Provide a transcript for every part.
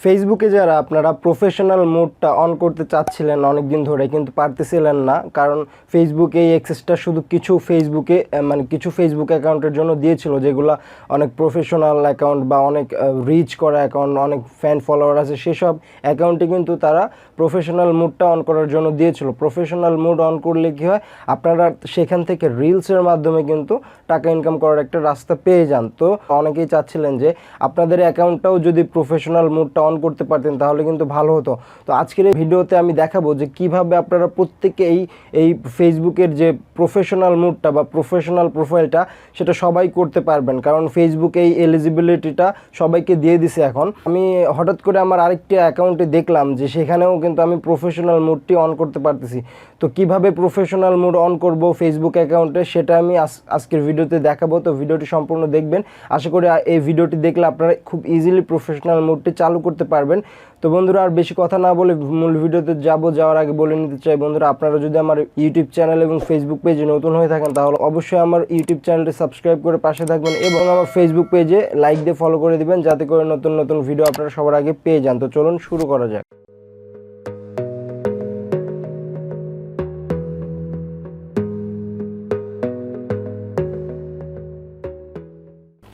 ফেসবুকে যারা আপনারা প্রফেশনাল মোডটা অন করতে চাচ্ছিলেন অনেক দিন ধরে কিন্তু পারতেছিলেন না, কারণ ফেসবুকে এই অ্যাক্সেসটা শুধু কিছু ফেসবুক অ্যাকাউন্টের জন্য দিয়েছিল, যেগুলো অনেক প্রফেশনাল অ্যাকাউন্ট বা অনেক রিচ করা অ্যাকাউন্ট, অনেক ফ্যান ফলোয়ার আছে, সেসব অ্যাকাউন্টে কিন্তু তারা প্রফেশনাল মোডটা অন করার জন্য দিয়েছিল। প্রফেশনাল মোড অন করলে কী হয়, আপনারা সেখান থেকে রিলসের মাধ্যমে কিন্তু টাকা ইনকাম করার একটা রাস্তা পেয়ে যান। তো অনেকেই চাচ্ছিলেন যে আপনাদের অ্যাকাউন্টটাও যদি প্রফেশনাল মোডটা অন করতে পারতেন তাহলে কিন্তু ভালো হতো। তো আজকের এই ভিডিওতে আমি দেখাবো যে কিভাবে আপনারা প্রত্যেকে এই ফেসবুকের যে প্রফেশনাল মোডটা বা প্রফেশনাল প্রোফাইলটা সেটা সবাই করতে পারবেন, কারণ ফেসবুক এই এলিজিবিলিটিটা সবাইকে দিয়ে দিছে। এখন আমি হঠাৎ করে আমার আরেকটি অ্যাকাউন্টে দেখলাম যে সেখানেও কিন্তু আমি প্রফেশনাল মোডটি অন করতে পারতেছি। তো কিভাবে প্রফেশনাল মোড অন করব ফেসবুক অ্যাকাউন্টে সেটা আমি আজকের ভিডিওতে দেখাবো। তো ভিডিওটি সম্পূর্ণ দেখবেন, আশা করি এই ভিডিওটি দেখলে আপনারা খুব ইজিলি প্রফেশনাল মোডটি চালু করতে পারবেন। তো বন্ধুরা, আর বেশি কথা না বলে মূল ভিডিওতে যাওয়ার আগে বলে নিতে চাই, বন্ধুরা আপনারা যদি আমার ইউটিউব চ্যানেল এবং ফেসবুক পেজে নতুন হয়ে থাকেন তাহলে অবশ্যই আমার ইউটিউব চ্যানেলটি সাবস্ক্রাইব করে পাশে থাকবেন এবং আমার ফেসবুক পেজে লাইক দিয়ে ফলো করে দিবেন, যাতে করে নতুন নতুন ভিডিও আপনারা সবার আগে পেয়ে যান। তো চলুন শুরু করা যাক।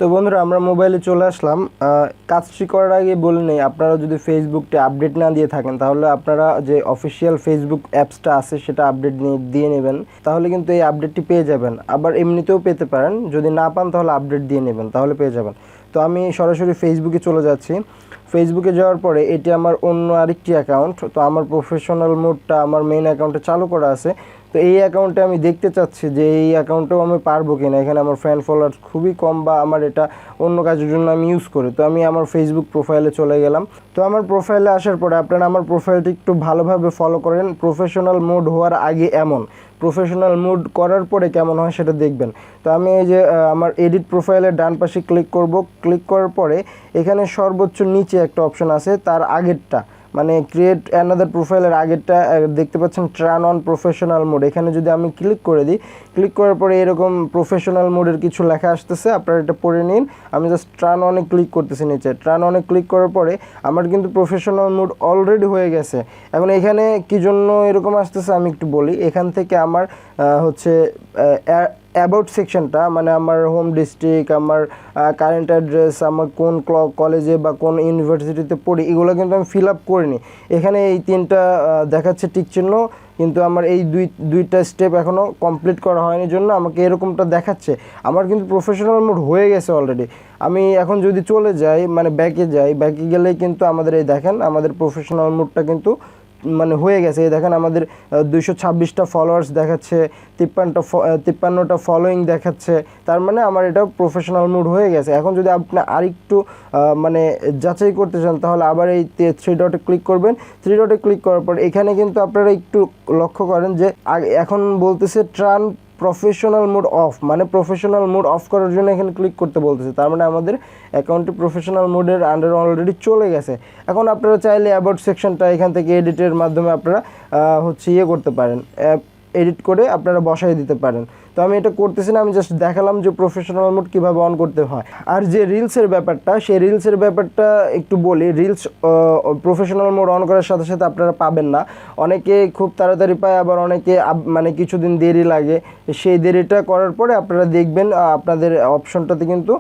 তো বন্ধুরা, আমরা মোবাইলে চলে আসলাম। কাজটি করার আগে বলে নেই, আপনারা যদি ফেসবুকটা আপডেট না দিয়ে থাকেন তাহলে আপনারা যে অফিসিয়াল ফেসবুক অ্যাপসটা আছে সেটা আপডেট দিয়ে নেবেন, তাহলে কিন্তু এই আপডেটটি পেয়ে যাবেন। আবার এমনিতেও পেতে পারেন, যদি না পান তাহলে আপডেট দিয়ে নেবেন, তাহলে পেয়ে যাবেন। তো আমি সরাসরি ফেসবুকে চলে যাচ্ছি। ফেসবুকে যাওয়ার পরে এটি আমার অন্য আরেকটি অ্যাকাউন্ট। তো আমার প্রফেশনাল মোডটা আমার মেইন অ্যাকাউন্টে চালু করা আছে। তো এই অ্যাকাউন্টে আমি দেখতে চাচ্ছি যে এই অ্যাকাউন্টেও আমি পারবো কিনা। এখানে আমার ফ্যান ফলোয়ার খুবই কম বা আমার এটা অন্য কাজের জন্য আমি ইউজ করি। তো আমি আমার ফেসবুক প্রোফাইলে চলে গেলাম। তো আমার প্রোফাইলে আসার পরে আপনারা আমার প্রোফাইলটি একটু ভালোভাবে ফলো করেন। প্রফেশনাল মোড হওয়ার আগে এমন, প্রফেশনাল মোড করার পরে কেমন হয় সেটা দেখবেন। তো আমি এই যে আমার এডিট প্রোফাইলের ডান পাশে ক্লিক করব। ক্লিক করার পরে এখানে সর্বোচ্চ নিচে একটা অপশন আছে, তার আগেরটা মানে ক্রিয়েট অ্যানাদার প্রোফাইলের আগেরটা দেখতে পাচ্ছেন, টার্ন অন প্রফেশনাল মোড। এখানে যদি আমি ক্লিক করে দিই, ক্লিক করার পরে এরকম প্রফেশনাল মোডের কিছু লেখা আসতেছে, আপনারা এটা পড়ে নিন। আমি জাস্ট টার্ন অনে ক্লিক করতেছি। নিচে টার্ন অনে ক্লিক করার পরে আমার কিন্তু প্রফেশনাল মোড অলরেডি হয়ে গেছে। এখন এখানে কী জন্য এরকম আসতেছে আমি একটু বলি। এখান থেকে আমার হচ্ছে অ্যাবাউট সেকশনটা, মানে আমার হোম ডিস্ট্রিক্ট, আমার কারেন্ট অ্যাড্রেস, আমার কোন কলেজে বা কোন ইউনিভার্সিটিতে পড়ি, এগুলো কিন্তু আমি ফিল আপ করিনি। এখানে এই তিনটা দেখাচ্ছে টিক চিহ্ন, কিন্তু আমার এই দুইটা স্টেপ এখনও কমপ্লিট করা হয়নি জন্য আমাকে এরকমটা দেখাচ্ছে। আমার কিন্তু প্রফেশনাল মোড হয়ে গেছে অলরেডি। আমি এখন যদি চলে যাই, মানে ব্যাকে গেলেই কিন্তু আমাদের এই দেখেন আমাদের প্রফেশনাল মোডটা কিন্তু মানে হয়ে গেছে। এই দেখেন আমাদের 226টা ফলোয়ার্স দেখাচ্ছে, 53টা ফলোয়িং দেখাচ্ছে। তার মানে আমার এটা প্রফেশনাল মোড হয়ে গেছে। এখন যদি আপনি আরেকটু মানে যাচাই করতে চান তাহলে আবার এই 3 ডটে ক্লিক করবেন। 3 ডটে ক্লিক করার পর এখানে কিন্তু আপনারা একটু লক্ষ্য করেন যে এখন বলতেছে টার্ন প্রফেশনাল মোড অফ, মানে প্রফেশনাল মোড অফ করার জন্য এখানে ক্লিক করতে বলতেছে। তার মানে আমাদের অ্যাকাউন্টটি প্রফেশনাল মোডের আন্ডারে অলরেডি চলে গেছে। এখন আপনারা চাইলে অ্যাবাউট সেকশনটা এখান থেকে এডিটের মাধ্যমে আপনারা করতে পারেন, এডিট করে আপনারা বসাই দিতে পারেন। তো আমি এটা করতেছি না, আমি জাস্ট দেখালাম যে প্রফেশনাল মোড কীভাবে অন করতে হয়। আর যে রিলসের ব্যাপারটা, সেই রিলসের ব্যাপারটা একটু বলি। রিলস প্রফেশনাল মোড অন করার সাথে সাথে আপনারা পাবেন না, অনেকে খুব তাড়াতাড়ি পায়, আবার অনেকে মানে কিছুদিন দেরি লাগে। সেই দেরিটা করার পরে আপনারা দেখবেন আপনাদের অপশনটাতে কিন্তু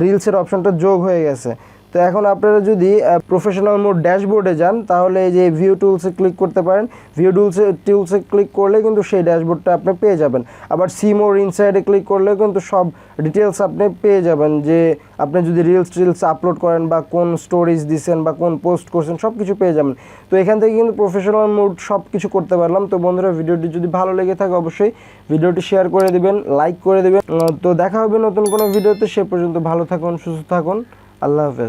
রিলসের অপশনটা যোগ হয়ে গেছে। তো এখন আপনারা যদি প্রফেশনাল মোড ড্যাশবোর্ডে যান তাহলে এই যে ভিউ টুলসে ক্লিক করতে পারেন। ভিউ টুলসে ক্লিক করলে কিন্তু সেই ড্যাশবোর্ডটা আপনি পেয়ে যাবেন। আবার সি মোর ইনসাইডে ক্লিক করলে কিন্তু সব ডিটেলস আপনি পেয়ে যাবেন, যে আপনি যদি রিলস আপলোড করেন বা কোন স্টোরিজ দিচ্ছেন বা কোন পোস্ট করছেন সব কিছু পেয়ে যাবেন। তো এখান থেকে কিন্তু প্রফেশনাল মোড সব কিছু করতে পারলাম। তো বন্ধুরা, ভিডিওটি যদি ভালো লেগে থাকে অবশ্যই ভিডিওটি শেয়ার করে দেবেন, লাইক করে দেবেন। তো দেখা হবে নতুন কোনো ভিডিওতে। সে পর্যন্ত ভালো থাকুন, সুস্থ থাকুন, আল্লাহ হাফেজ।